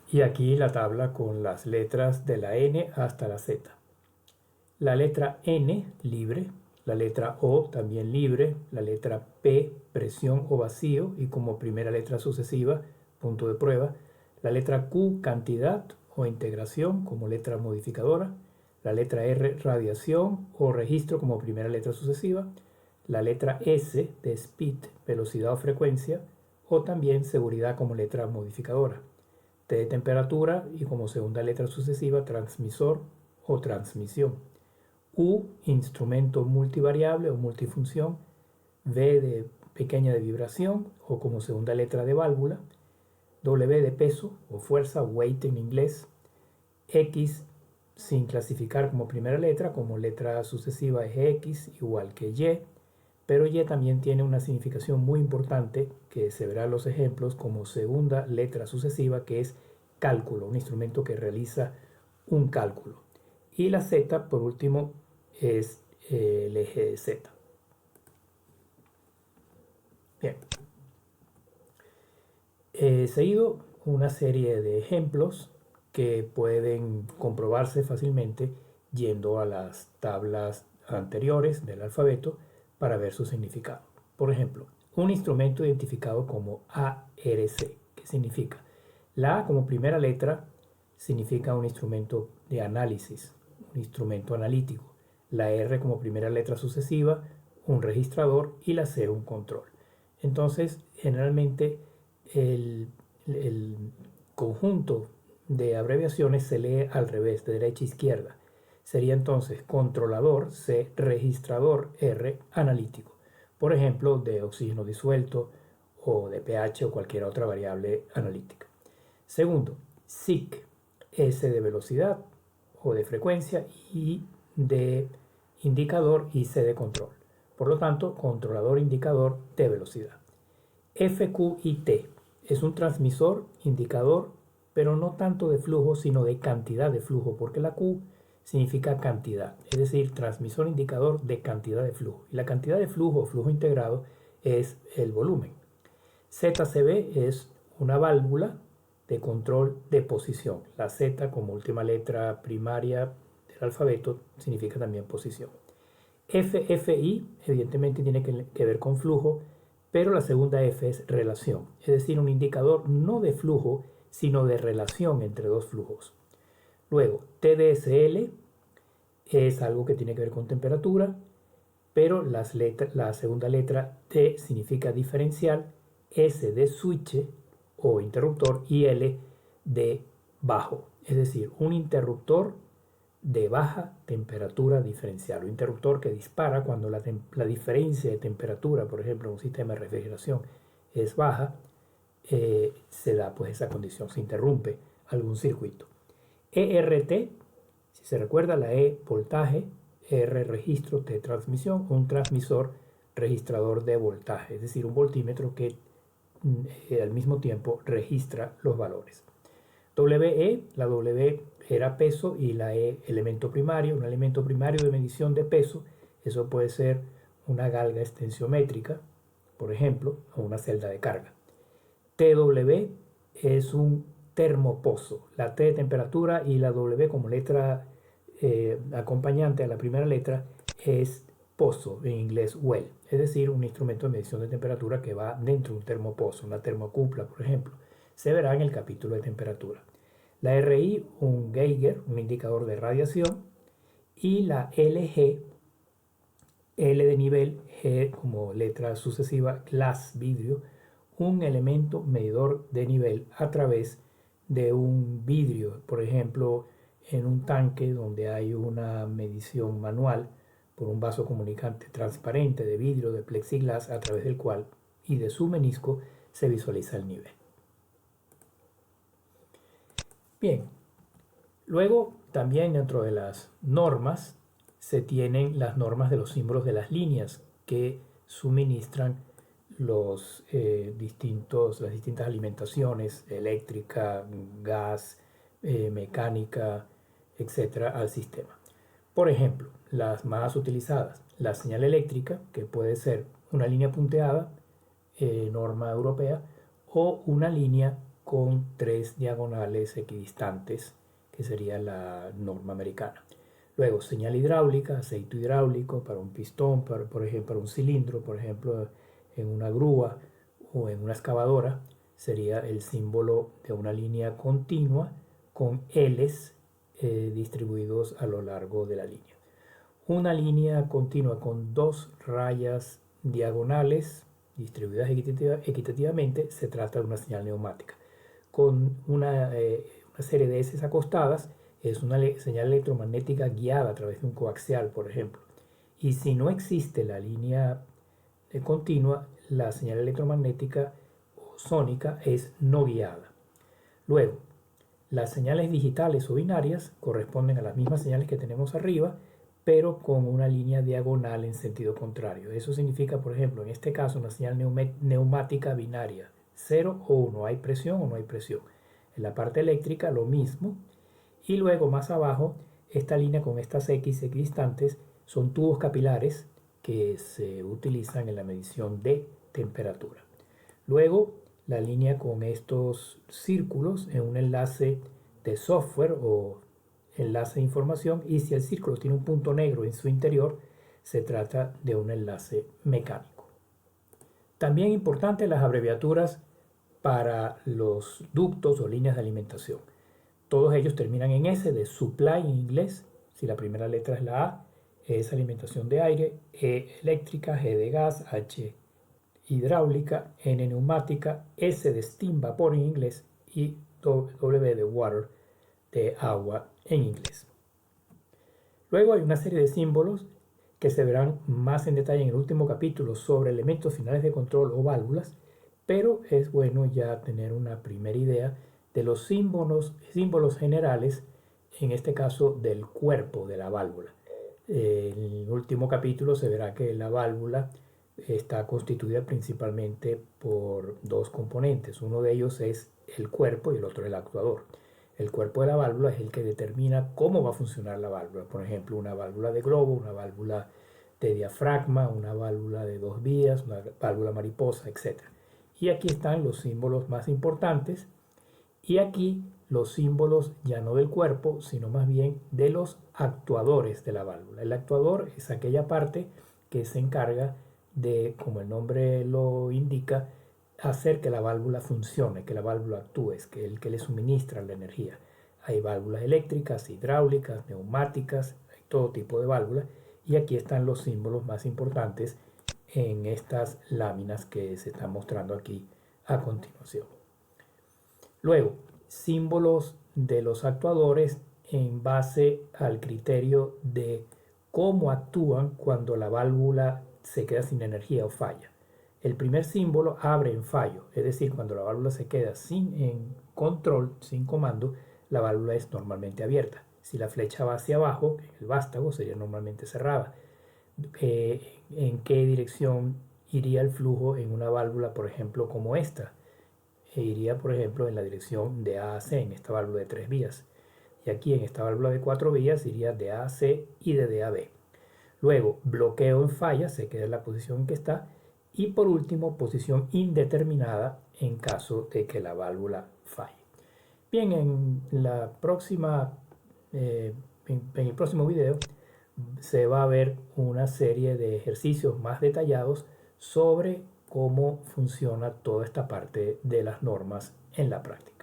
Y aquí la tabla con las letras de la N hasta la Z. La letra N, libre. La letra O, también libre. La letra P, presión o vacío. Y como primera letra sucesiva, punto de prueba. La letra Q, cantidad o integración como letra modificadora. La letra R, radiación o registro como primera letra sucesiva. La letra S, de speed, velocidad o frecuencia. O también seguridad como letra modificadora. T de temperatura y como segunda letra sucesiva, transmisor o transmisión. U, instrumento multivariable o multifunción. V de pequeña de vibración o como segunda letra de válvula. W de peso o fuerza, weight en inglés. X sin clasificar como primera letra, como letra sucesiva es X igual que Y, pero Y también tiene una significación muy importante que se verá en los ejemplos como segunda letra sucesiva, que es cálculo, un instrumento que realiza un cálculo. Y la Z, por último, es el eje Z. Bien. He seguido una serie de ejemplos que pueden comprobarse fácilmente yendo a las tablas anteriores del alfabeto para ver su significado. Por ejemplo, un instrumento identificado como ARC. ¿Qué significa? La A como primera letra significa un instrumento de análisis, un instrumento analítico. La R como primera letra sucesiva, un registrador, y la C un control. Entonces, generalmente el conjunto de abreviaciones se lee al revés, de derecha a izquierda. Sería entonces controlador, C, registrador, R, analítico. Por ejemplo, de oxígeno disuelto o de pH o cualquier otra variable analítica. Segundo, SIC, S de velocidad o de frecuencia, y de indicador y C de control. Por lo tanto, controlador indicador de velocidad. FQ y T es un transmisor indicador, pero no tanto de flujo, sino de cantidad de flujo, porque la Q significa cantidad, es decir, transmisor indicador de cantidad de flujo. Y la cantidad de flujo o flujo integrado es el volumen. ZCB es una válvula de control de posición. La Z como última letra primaria del alfabeto significa también posición. FFI evidentemente tiene que ver con flujo, pero la segunda F es relación, es decir, un indicador no de flujo, sino de relación entre dos flujos. Luego, TDSL es algo que tiene que ver con temperatura, pero la segunda letra T significa diferencial, S de switch o interruptor y L de bajo, es decir, un interruptor de baja temperatura diferencial, un interruptor que dispara cuando la diferencia de temperatura, por ejemplo, en un sistema de refrigeración es baja, se da pues esa condición, se interrumpe algún circuito. ERT, si se recuerda, la E, voltaje, R, registro, T, transmisión, un transmisor registrador de voltaje, es decir, un voltímetro que al mismo tiempo registra los valores. WE, la W era peso y la E elemento primario, un elemento primario de medición de peso. Eso puede ser una galga extensiométrica, por ejemplo, o una celda de carga. TW es un termopozo, la T de temperatura y la W como letra acompañante a la primera letra es pozo, en inglés well, es decir, un instrumento de medición de temperatura que va dentro de un termopozo, una termocupla, por ejemplo. Se verá en el capítulo de temperatura. La RI, un Geiger, un indicador de radiación, y la LG, L de nivel, G como letra sucesiva, glass, vidrio, un elemento medidor de nivel a través de un vidrio, por ejemplo, en un tanque donde hay una medición manual por un vaso comunicante transparente de vidrio de plexiglas a través del cual y de su menisco se visualiza el nivel. Bien, luego también dentro de las normas se tienen las normas de los símbolos de las líneas que suministran las distintas alimentaciones, eléctrica, gas, mecánica, etcétera, al sistema. Por ejemplo, las más utilizadas, la señal eléctrica, que puede ser una línea punteada, norma europea, o una línea con 3 diagonales equidistantes, que sería la norma americana. Luego, señal hidráulica, aceite hidráulico para un pistón, por ejemplo, para un cilindro, por ejemplo, en una grúa o en una excavadora, sería el símbolo de una línea continua con L's distribuidos a lo largo de la línea. Una línea continua con 2 rayas diagonales distribuidas equitativamente se trata de una señal neumática. Con una serie de S acostadas es una señal electromagnética guiada a través de un coaxial, por ejemplo. Y si no existe la línea continua, la señal electromagnética o sónica es no guiada. Luego, las señales digitales o binarias corresponden a las mismas señales que tenemos arriba, pero con una línea diagonal en sentido contrario. Eso significa, por ejemplo, en este caso, una señal neumática binaria, 0 o 1, hay presión o no hay presión. En la parte eléctrica lo mismo. Y luego más abajo, esta línea con estas X equidistantes son tubos capilares que se utilizan en la medición de temperatura. Luego, la línea con estos círculos en un enlace de software o enlace de información, y si el círculo tiene un punto negro en su interior, se trata de un enlace mecánico. También importante las abreviaturas para los ductos o líneas de alimentación. Todos ellos terminan en S de supply en inglés. Si la primera letra es la A, es alimentación de aire, E eléctrica, G de gas, H hidráulica, N neumática, S de steam, vapor en inglés, y W de water, de agua en inglés. Luego hay una serie de símbolos que se verán más en detalle en el último capítulo sobre elementos finales de control o válvulas, pero es bueno ya tener una primera idea de los símbolos generales, en este caso del cuerpo de la válvula. En el último capítulo se verá que la válvula está constituida principalmente por 2 componentes. Uno de ellos es el cuerpo y el otro el actuador. El cuerpo de la válvula es el que determina cómo va a funcionar la válvula. Por ejemplo, una válvula de globo, una válvula de diafragma, una válvula de 2 vías, una válvula mariposa, etc. Y aquí están los símbolos más importantes, y aquí los símbolos ya no del cuerpo, sino más bien de los actuadores de la válvula. El actuador es aquella parte que se encarga de, como el nombre lo indica, hacer que la válvula funcione, que la válvula actúe, es que el que le suministra la energía. Hay válvulas eléctricas, hidráulicas, neumáticas, hay todo tipo de válvulas, y aquí están los símbolos más importantes en estas láminas que se están mostrando aquí a continuación. Luego, símbolos de los actuadores en base al criterio de cómo actúan cuando la válvula se queda sin energía o falla. El primer símbolo abre en fallo, es decir, cuando la válvula se queda sin control, sin comando, la válvula es normalmente abierta. Si la flecha va hacia abajo, el vástago sería normalmente cerrada. ¿En qué dirección iría el flujo en una válvula, por ejemplo, como esta? Iría, por ejemplo, en la dirección de A a C, en esta válvula de 3 vías. Y aquí en esta válvula de 4 vías iría de A a C y de D a B. Luego, bloqueo en falla, se queda en la posición en que está. Y por último, posición indeterminada en caso de que la válvula falle. Bien, en el próximo video se va a ver una serie de ejercicios más detallados sobre cómo funciona toda esta parte de las normas en la práctica.